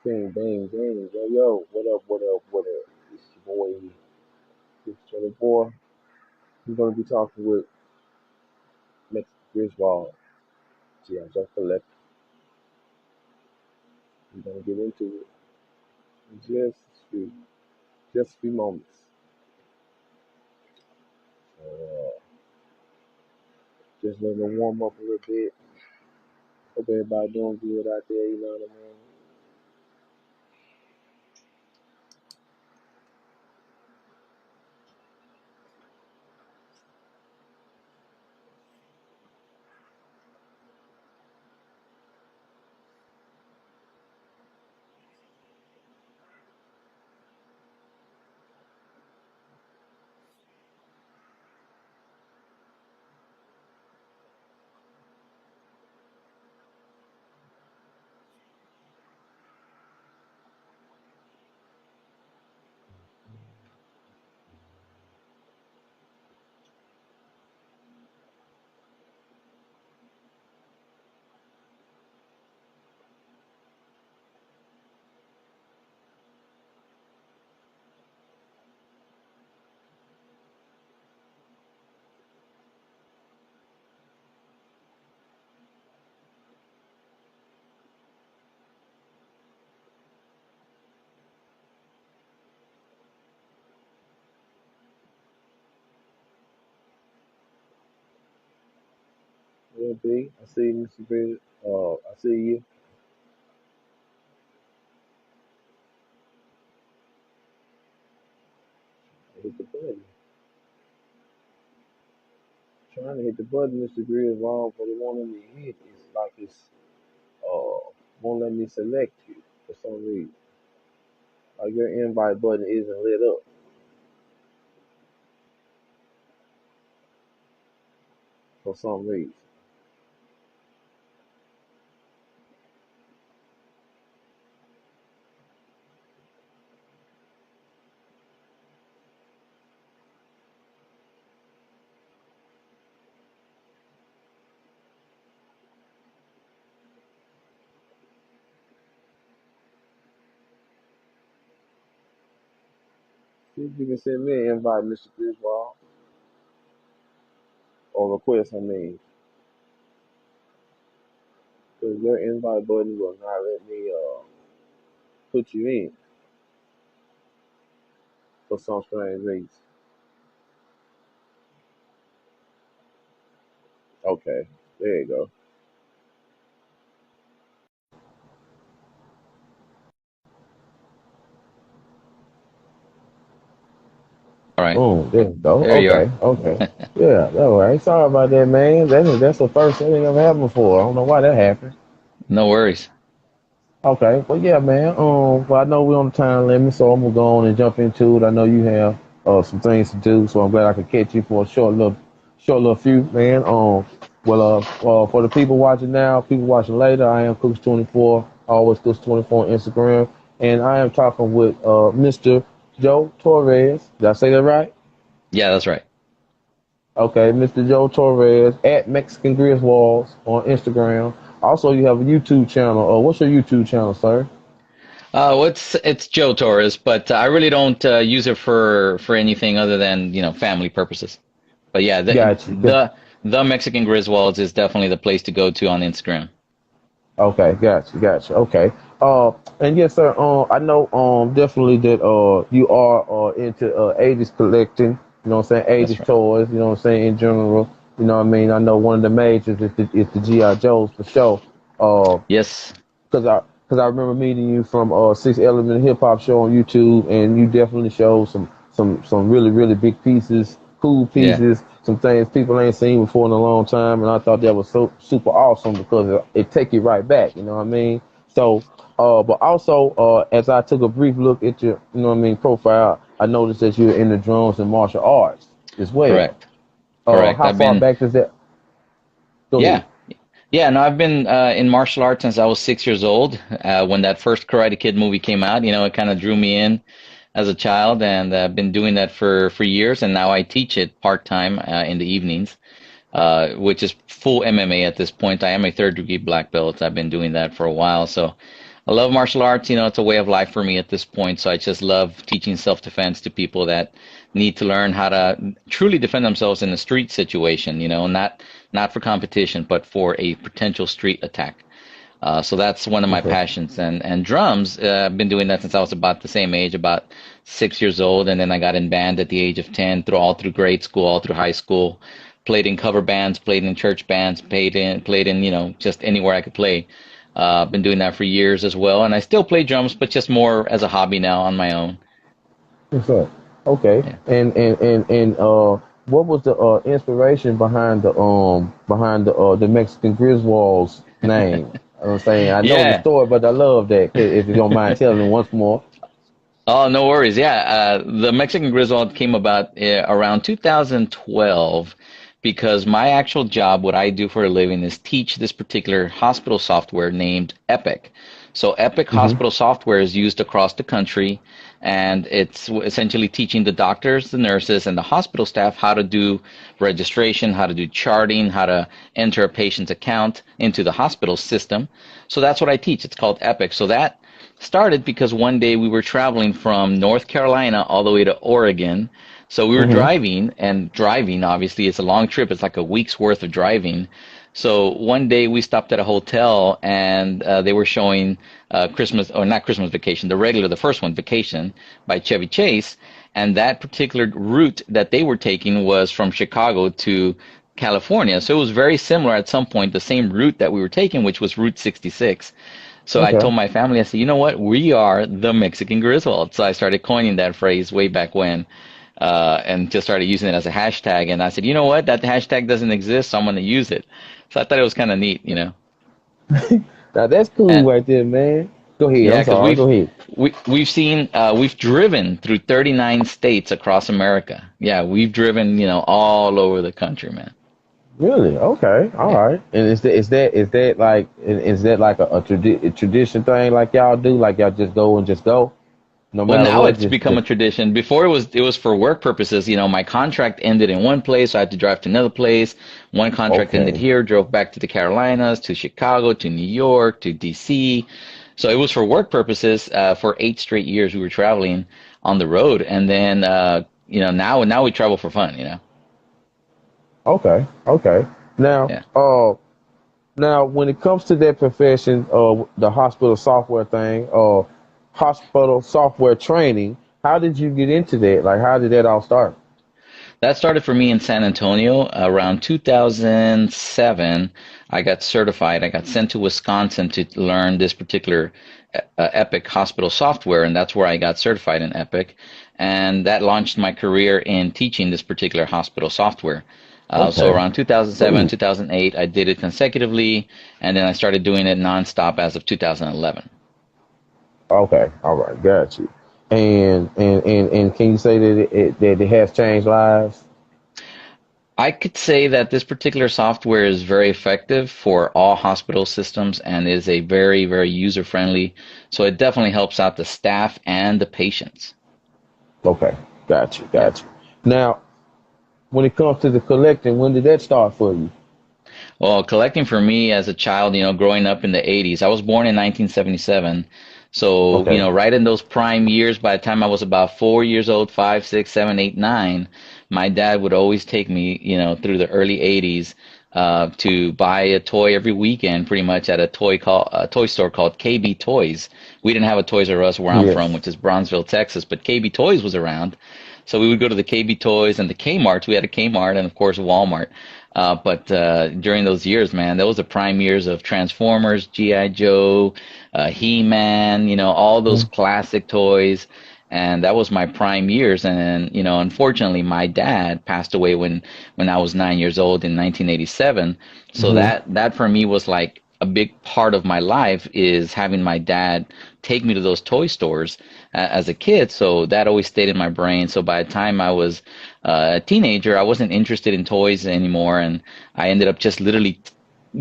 Bang, bang, bang. Yo, yo, what up, what up, what up? It's your boy, 624. We're going to be talking with Mr. Griswold. See, I just collect. We're going to get into it in just a few moments. Just letting it warm up a little bit. Hope everybody doing good out there, you know what I mean? Yeah, B, I see you, Mr. Gris. I see you. Hit the button. Trying to hit the button, Mr. Griswold, but it won't let me hit. It's like won't let me select you for some reason. Like your invite button isn't lit up for some reason. See if you can send me an invite, Mr. Griswold, or request, I mean, because your invite button will not let me put you in for some strange reason. Okay, there you go. All right, Oh, there you go. there you are. Okay, okay. Yeah, all right. Sorry about that, man. That's the first thing I've happened before. I don't know why that happened. No worries. Okay, well, yeah, man. Well, I know we're on the time limit, so I'm gonna go on and jump into it. I know you have some things to do, so I'm glad I could catch you for a short little few, man. For the people watching now, people watching later, I am Cooks24, always Cooks24 on Instagram, and I am talking with Mr. Joe Torres. Did I say that right? Yeah, that's right. Okay, Mr. Joe Torres at Mexican Griswolds on Instagram. Also, you have a YouTube channel. What's your YouTube channel, sir? Well, it's Joe Torres, but I really don't use it for anything other than family purposes. But yeah, Got you. the Mexican Griswolds is definitely the place to go to on Instagram. Okay, gotcha. Okay. And yes, sir. I know definitely that you are into 80s collecting. You know what I'm saying? That's 80s right. toys. You know what I'm saying in general. You know what I mean? I know one of the majors is the GI Joes for sure. Uh, Yes. Cause I remember meeting you from Six Element Hip Hop Show on YouTube, and you definitely showed some really big pieces, cool Yeah. pieces, some things people ain't seen before in a long time, and I thought that was so super awesome because it take you right back. You know what I mean? So, but also as I took a brief look at your, you know what I mean, profile, I noticed that you're in the drums and martial arts as well. Correct. Correct. How I've far been back does that? Go ahead. yeah. Yeah, no, I've been in martial arts since I was 6 years old. When that first Karate Kid movie came out, it kind of drew me in as a child, and I've been doing that for years. And now I teach it part time in the evenings, which is full MMA at this point. I am a third degree black belt. I've been doing that for a while, so I love martial arts. You know, it's a way of life for me at this point. So I just love teaching self-defense to people that need to learn how to truly defend themselves in a street situation. You know, not for competition, but for a potential street attack. So that's one of my Okay. passions. And drums, I've been doing that since I was about the same age, about 6 years old. And then I got in band at the age of 10, all through grade school, all through high school. Played in cover bands, played in church bands, played in, just anywhere I could play. Been doing that for years as well. And I still play drums, but just more as a hobby now on my own. What's up? Okay. Yeah. And what was the inspiration behind the Mexican Griswold's name? I'm saying I know the Yeah. story, but I love that. If you don't mind telling me once more. Oh, no worries. Yeah, the Mexican Griswold came about around 2012 because my actual job, what I do for a living, is teach this particular hospital software named Epic. So Epic Hmm. hospital software is used across the country, and it's essentially teaching the doctors, the nurses, and the hospital staff how to do registration, how to do charting, how to enter a patient's account into the hospital system. So that's what I teach. It's called Epic. So that started because one day we were traveling from North Carolina all the way to Oregon. So we were Hmm. driving, and driving obviously it's a long trip. It's like a week's worth of driving. So one day we stopped at a hotel, and they were showing Christmas, or not Christmas Vacation, the first one, Vacation by Chevy Chase. And that particular route that they were taking was from Chicago to California. So it was very similar at some point, the same route that we were taking, which was Route 66. So I Okay. told my family, I said, you know what? We are the Mexican Griswold. So I started coining that phrase way back when, and just started using it as a hashtag. And I said, you know what? That hashtag doesn't exist, so I'm going to use it. So I thought it was kind of neat. Now that's cool And right there, man. Go ahead. yeah, I'm because sorry. Go ahead. we've driven through 39 states across America. Yeah, we've driven, all over the country, man. Really? Okay. All Yeah. right. And is that like a tradition thing like y'all do? Like y'all just go, no Well, matter now what. it's Just become a just tradition. Before it was for work purposes. My contract ended in one place, so I had to drive to another place. One contract ended okay. here, drove back to the Carolinas, to Chicago, to New York, to DC. So it was for work purposes. For 8 straight years, we were traveling on the road, and then now we travel for fun. Okay. Okay. Now, Yeah. now when it comes to that profession, the hospital software thing, hospital software training, how did you get into that? Like, how did that all start? That started for me in San Antonio around 2007. I got certified. I got sent to Wisconsin to learn this particular Epic hospital software, and that's where I got certified in Epic. And that launched my career in teaching this particular hospital software. So Okay. around 2007, Cool. 2008, I did it consecutively, and then I started doing it nonstop as of 2011. Okay. All right. Got you. And can you say that it has changed lives? I could say that this particular software is very effective for all hospital systems and is a very, very user friendly. So it definitely helps out the staff and the patients. Okay. Got you. Yeah. Got you. Now, when it comes to the collecting, when did that start for you? Well, collecting for me as a child, growing up in the 80s, I was born in 1977. So, Okay. right in those prime years, by the time I was about 4 years old, five, six, seven, eight, nine, my dad would always take me, through the early 80s, to buy a toy every weekend, pretty much at a toy store called KB Toys. We didn't have a Toys R Us where I'm from, Yes. which is Bronzeville, Texas, but KB Toys was around. So we would go to the KB Toys and the Kmart's. We had a Kmart and of course Walmart. But during those years, man, those were the prime years of Transformers, G.I. Joe, He-Man, all those Mhm. classic toys. And that was my prime years. And, unfortunately, my dad passed away when I was 9 years old in 1987. So Mhm. that for me was like a big part of my life is having my dad take me to those toy stores as a kid. So that always stayed in my brain. So by the time I was a teenager, I wasn't interested in toys anymore. And I ended up just literally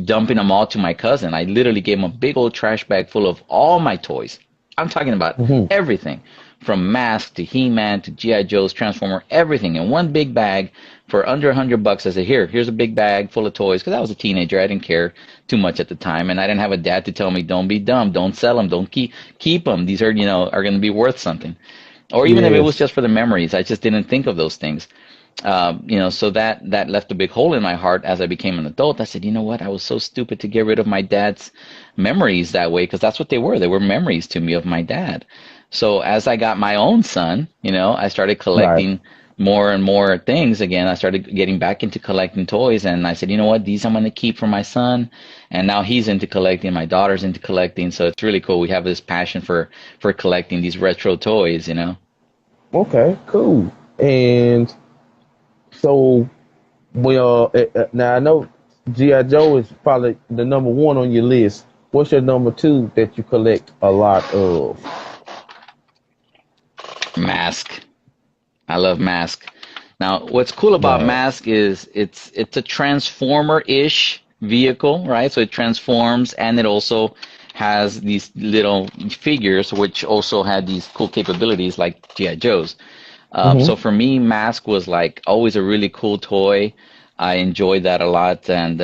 dumping them all to my cousin. I literally gave him a big old trash bag full of all my toys. I'm talking about Mhm. everything from Mask to He-Man to G.I. Joe's, Transformer, everything in one big bag for under $100. I said, here's a big bag full of toys, because I was a teenager. I didn't care too much at the time, and I didn't have a dad to tell me, don't be dumb, don't sell them, don't keep them. These are, are going to be worth something. Or even if it was Yes. just for the memories, I just didn't think of those things. So that left a big hole in my heart as I became an adult. I said, you know what? I was so stupid to get rid of my dad's memories that way, because that's what they were. They were memories to me of my dad. So as I got my own son, I started Right. collecting more and more things again. I started getting back into collecting toys, and I said, you know what? These I'm going to keep for my son. And now he's into collecting. My daughter's into collecting. So it's really cool. We have this passion for collecting these retro toys. Okay. Cool. And so, well, now I know GI Joe is probably the number one on your list. What's your number two that you collect a lot of? Mask. I love Mask. Now, what's cool about Right. Mask is it's a transformer-ish vehicle, right? So it transforms, and it also has these little figures which also had these cool capabilities like G.I. Joe's. So Mm-hmm. for me, Mask was like always a really cool toy. I enjoyed that a lot, and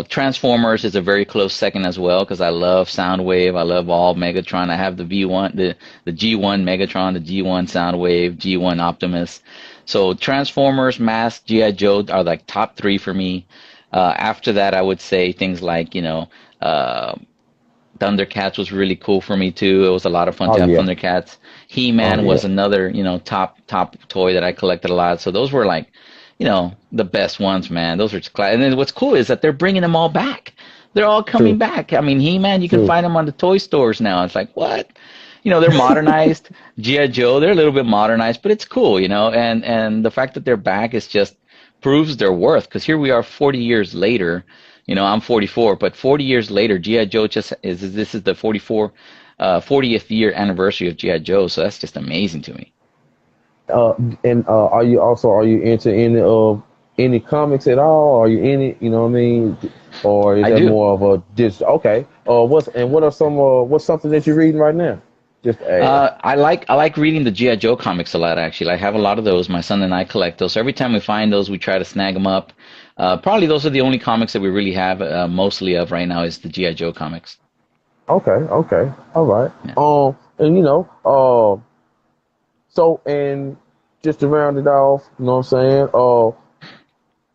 Transformers is a very close second as well, because I love Soundwave. I love all Megatron. I have the V1, the G1 Megatron, the G1 Soundwave, G1 Optimus. So Transformers, Mask, GI Joe are like top three for me. After that, I would say things like uh, Thundercats was really cool for me too. It was a lot of fun Oh to have yeah. Thundercats. Oh He-Man yeah. was another, top toy that I collected a lot. So those were like, the best ones, man. Those are just class. And then what's cool is that they're bringing them all back. They're all coming True. back. I mean, He-Man, you can True. find them on the toy stores now. It's like, what? They're modernized. G.I. Joe, they're a little bit modernized, but it's cool. And the fact that they're back is just proves their worth, because here we are 40 years later. I'm 44, but 40 years later, G.I. Joe this is the 40th year anniversary of G.I. Joe, so that's just amazing to me. Uh, and are you into any comics at all? Are you in it? You know what I mean? Or is I that do. more of a just okay? What's something that you're reading right now? Just to ask. I like reading the G.I. Joe comics a lot, actually. I have a lot of those. My son and I collect those. So every time we find those, we try to snag them up. Probably those are the only comics that we really have mostly of right now is the G.I. Joe comics. Okay, okay, all right. Yeah. And so and just to round it off, you know what I'm saying?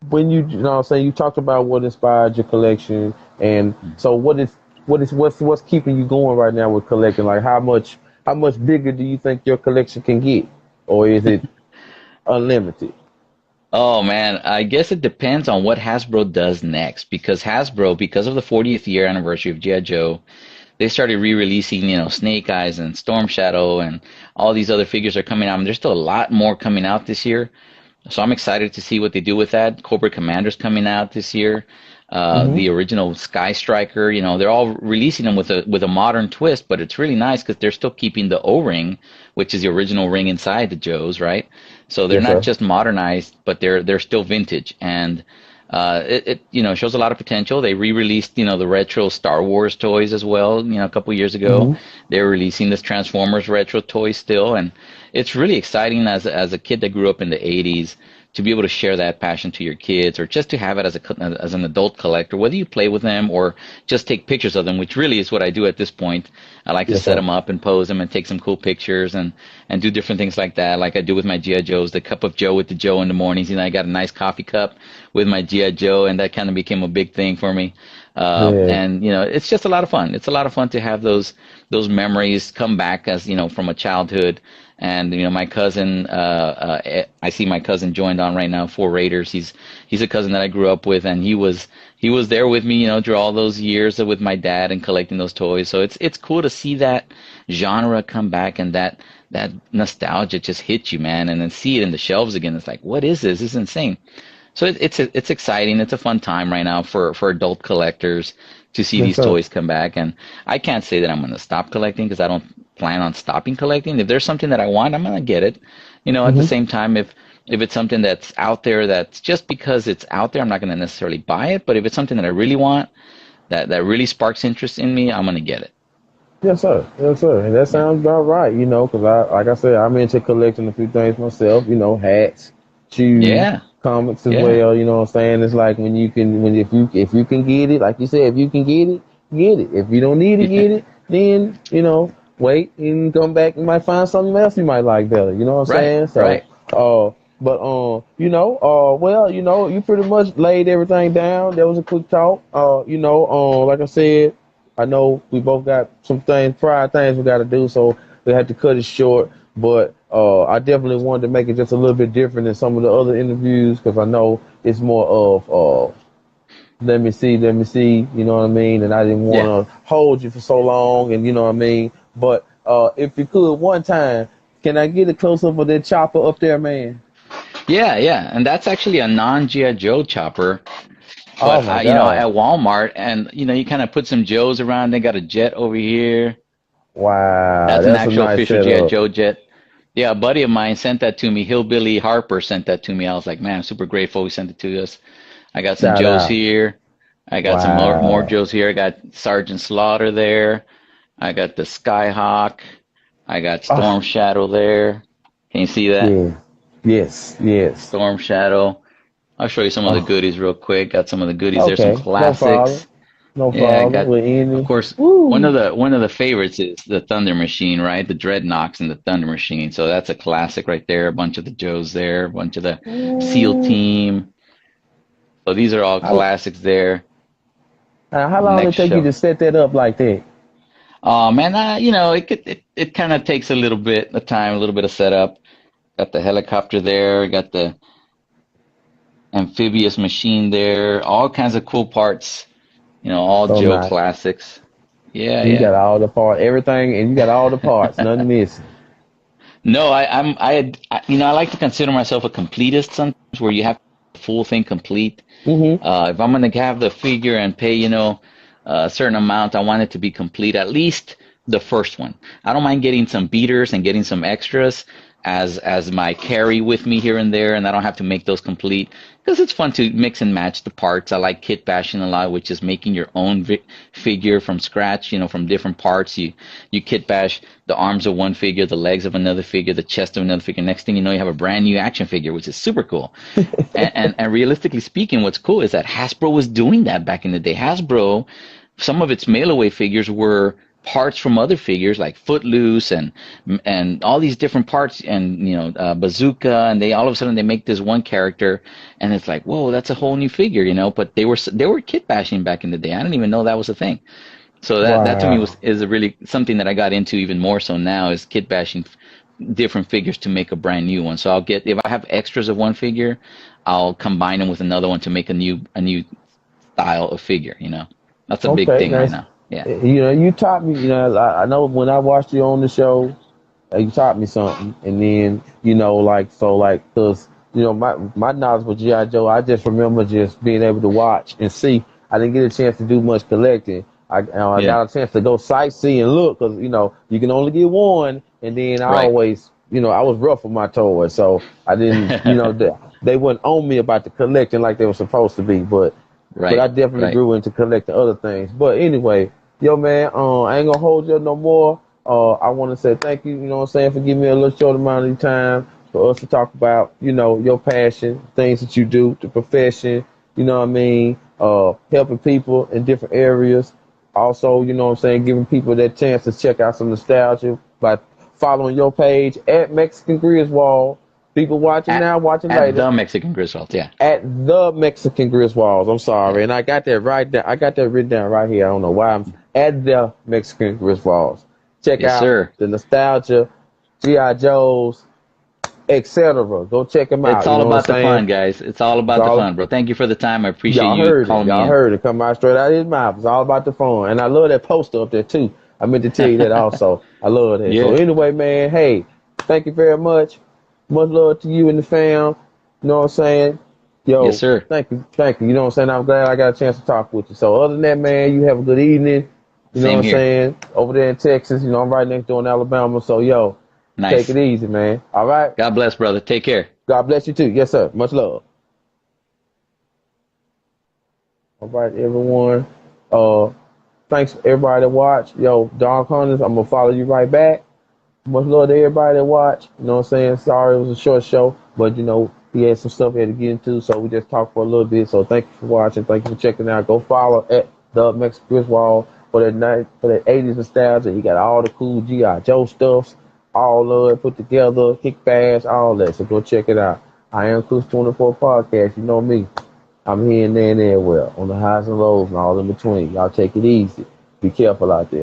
When you know what I'm saying, you talked about what inspired your collection, and so what's keeping you going right now with collecting? Like how much bigger do you think your collection can get, or is it unlimited? Oh man, I guess it depends on what Hasbro does next, because Hasbro, because of the 40th year anniversary of G.I. Joe, they started re-releasing, Snake Eyes and Storm Shadow and all these other figures are coming out. And there's still a lot more coming out this year. So I'm excited to see what they do with that. Cobra Commander's coming out this year. Mm-hmm. The original Sky Striker, they're all releasing them with a modern twist, but it's really nice because they're still keeping the O-ring, which is the original ring inside the Joes, right? So they're Yes, not sir. just modernized, but they're still vintage, and it shows a lot of potential. They re-released the retro Star Wars toys as well. A couple years ago, Mm-hmm. they're releasing this Transformers retro toy still, and it's really exciting as a kid that grew up in the 80s to be able to share that passion to your kids, or just to have it as an adult collector, whether you play with them or just take pictures of them, which really is what I do at this point. I like to Yes, set sir. them up and pose them and take some cool pictures and do different things like that, like I do with my GI Joes, the cup of Joe with the Joe in the mornings. I got a nice coffee cup with my GI Joe, and that kind of became a big thing for me. Yeah. And it's just a lot of fun. It's a lot of fun to have those memories come back as from a childhood. And my cousin, I see my cousin joined on right now for Raiders. He's a cousin that I grew up with, and he was there with me, through all those years with my dad and collecting those toys. So it's cool to see that genre come back, and that nostalgia just hit you, man, and then see it in the shelves again. It's like, what is this? This is insane. So it's exciting. It's a fun time right now for adult collectors to see Yes, these sir. toys come back. And I can't say that I'm going to stop collecting, because I don't plan on stopping collecting. If there's something that I want, I'm going to get it. At the Mm-hmm. same time, if it's something that's out there, that's just because it's out there, I'm not going to necessarily buy it. But if it's something that I really want, that really sparks interest in me, I'm going to get it. Yes, sir. Yes, sir. And that Yeah. sounds about right, because like I said, I'm into collecting a few things myself, hats, shoes, Yeah. comics as Yeah. well, you know what I'm saying? It's like when you can, when if you can get it, like you said, if you can get it, get it. If you don't need to Yeah. get it, then, wait and come back and might find something else you might like better, you know what I'm Right. saying? So, Right. but well, you pretty much laid everything down. There was a quick talk. Like I said, I know we both got some things, prior things we got to do, so we had to cut it short. But I definitely wanted to make it just a little bit different than some of the other interviews because I know it's more of let me see, you know what I mean? And I didn't Yeah. want to hold you for so long, and you know what I mean? But if you could one time, can I get a close up of that chopper up there, man? Yeah. Yeah. And that's actually a non-GI Joe chopper. Oh But my at God. Walmart, and you kind of put some Joes around. They got a jet over here. Wow, That's an that's a actual nice official GI setup. Joe jet. Yeah, a buddy of mine sent that to me. Hillbilly Harper sent that to me. I was like, man, I'm super grateful he sent it to us. I got some Shout Joes out. here. I got some more Wow. Joes here. I got Sergeant Slaughter there. I got the Skyhawk. I got Storm Oh, Shadow there. Can you see that? yeah. Yes, yes. Storm Shadow. I'll show you some of the Oh, goodies real quick. Got some of the goodies there, some okay. No problem. classics. No Yeah, I problem. got, With of any. course, Woo. one of the favorites is the Thunder Machine, right? The Dreadnoks and the Thunder Machine. So that's a classic right there. A bunch of the Joes there, a bunch of the SEAL Ooh. team. So these are all How, classics there. how long did Next it take you show. to set that up like that? Man, it kind of takes a little bit of time, a little bit of setup. Got the helicopter there, got the amphibious machine there, all kinds of cool parts. All So Joe nice. classics. Yeah, You yeah. got all the parts, everything, and you got all the parts, nothing missing. No, I like to consider myself a completist sometimes, where you have the full thing complete. Mm-hmm. If I'm gonna have the figure and pay, a certain amount, I want it to be complete, at least the first one. I don't mind getting some beaters and getting some extras as my carry with me here and there, and I don't have to make those complete because it's fun to mix and match the parts. I like kit bashing a lot, which is making your own figure from scratch, from different parts. You kit bash the arms of one figure, the legs of another figure, the chest of another figure. Next thing you know, you have a brand new action figure, which is super cool. And realistically speaking, what's cool is that Hasbro was doing that back in the day. Hasbro, some of its mail away figures were parts from other figures like Footloose and all these different parts, and Bazooka, and they all of a sudden they make this one character, and it's like, whoa, that's a whole new figure, but they were kit bashing back in the day. I didn't even know that was a thing. So that to me Wow. is a really something that I got into even more so now, is kit bashing different figures to make a brand new one. So if I have extras of one figure, I'll combine them with another one to make a new style of figure. That's a big Okay, thing right nice. now. Yeah. You taught me. I know when I watched you on the show, you taught me something, and then cause my knowledge with GI Joe, I just remember just being able to watch and see. I didn't get a chance to do much collecting. I Yeah. got a chance to go sightsee and look, cause you can only get one, and then I Right. always I was rough with my toys, so I didn't they wasn't on me about the collecting like they were supposed to be, but I Right. definitely Right. grew into collecting other things. But anyway, yo man, I ain't gonna hold you up no more. I want to say thank you, you know what I'm saying, for giving me a little short amount of your time for us to talk about, your passion, things that you do, the profession, you know what I mean, helping people in different areas. Also, you know what I'm saying, giving people that chance to check out some nostalgia by following your page at Mexican Griswold. People watching At now, watching at later the Mexican Griswold. Yeah. at the Mexican Griswolds. I'm Yeah. sorry, and I got that right there. I got that written down right here. I don't know why I'm at the Mexican Griswolds. Check Yes, out sir. the nostalgia, GI Joes, etc. Go check them It's out. You all know what I'm about the saying? fun, guys. It's all It's about the all fun, bro. Thank you for the time. I appreciate y'all you heard it. calling me Y'all in. heard it. Come out straight out of his mouth. It's all about the fun, and I love that poster up there too. I meant to tell you that also. I love that. So Yeah. anyway, man, hey, thank you very much. Much love to you and the fam. You know what I'm saying? Yes, Yo, sir. thank you, thank you. You know what I'm saying? I'm glad I got a chance to talk with you. So other than that, man, you have a good evening. You know what Same I'm here. saying? Over there in Texas, I'm right next door in Alabama. So yo, take Nice. it easy, man. All right. God bless, brother. Take care. God bless you too. Yes, sir. Much love. All right, everyone. Uh, Thanks everybody that watched. Yo, Don Connors, I'm gonna follow you right back. Much love to everybody that watched. You know what I'm saying? Sorry it was a short show, but you know, we had some stuff we had to get into, so we just talked for a little bit. So thank you for watching. Thank you for checking out. Go follow at the Mexican Griswold for that night for that 80s nostalgia. He got all the cool G.I. Joe stuffs, all of it put together, kick bash, all that. So go check it out. I am Coach 24 Podcast. You know me. I'm here and there and everywhere on the highs and lows and all in between. Y'all take it easy. Be careful out there.